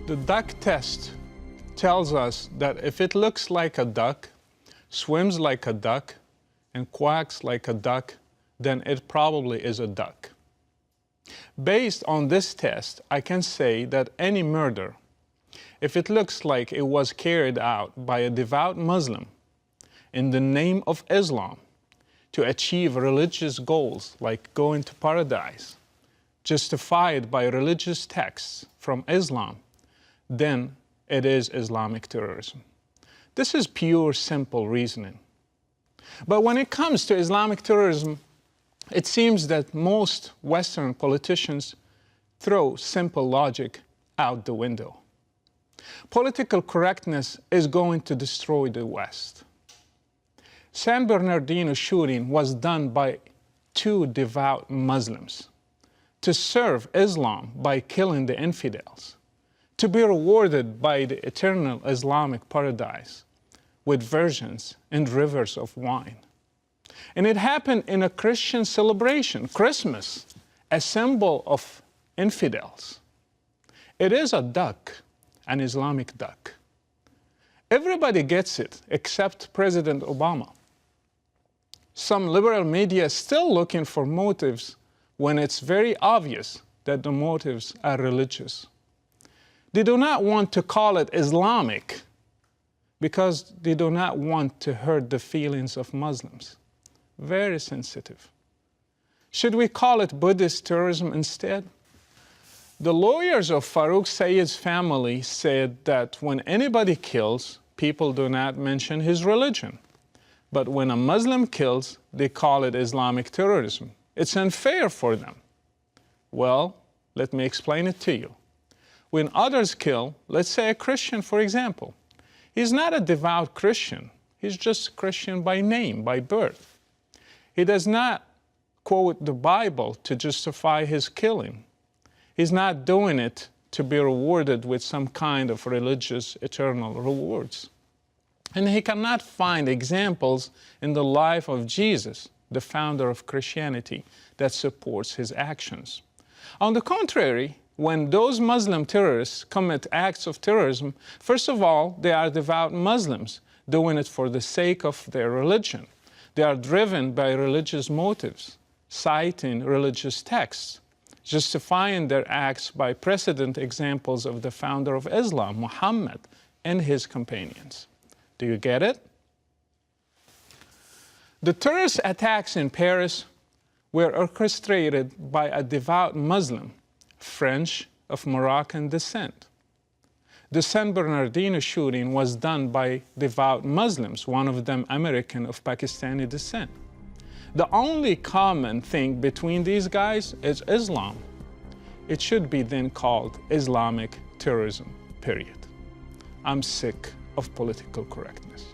The duck test tells us that if it looks like a duck, swims like a duck, and quacks like a duck, then it probably is a duck. Based on this test, I can say that any murder, if it looks like it was carried out by a devout Muslim in the name of Islam to achieve religious goals like going to paradise, justified by religious texts from Islam, then it is Islamic terrorism. This is pure, simple reasoning. But when it comes to Islamic terrorism, it seems that most Western politicians throw simple logic out the window. Political correctness is going to destroy the West. San Bernardino shooting was done by two devout Muslims to serve Islam by killing the infidels, to be rewarded by the eternal Islamic paradise with virgins and rivers of wine. And it happened in a Christian celebration, Christmas, a symbol of infidels. It is a duck, an Islamic duck. Everybody gets it except President Obama. Some liberal media is still looking for motives when it's very obvious that the motives are religious. They do not want to call it Islamic because they do not want to hurt the feelings of Muslims. Very sensitive. Should we call it Buddhist terrorism instead? The lawyers of Farouk Sayyid's family said that when anybody kills, people do not mention his religion. But when a Muslim kills, they call it Islamic terrorism. It's unfair for them. Well, let me explain it to you. When others kill, let's say a Christian, for example, he's not a devout Christian. He's just a Christian by name, by birth. He does not quote the Bible to justify his killing. He's not doing it to be rewarded with some kind of religious eternal rewards. And he cannot find examples in the life of Jesus, the founder of Christianity, that supports his actions. On the contrary, when those Muslim terrorists commit acts of terrorism, first of all, they are devout Muslims doing it for the sake of their religion. They are driven by religious motives, citing religious texts, justifying their acts by precedent examples of the founder of Islam, Muhammad, and his companions. Do you get it? The terrorist attacks in Paris were orchestrated by a devout Muslim, French of Moroccan descent. The San Bernardino shooting was done by devout Muslims, one of them American of Pakistani descent. The only common thing between these guys is Islam. It should be then called Islamic terrorism, period. I'm sick of political correctness.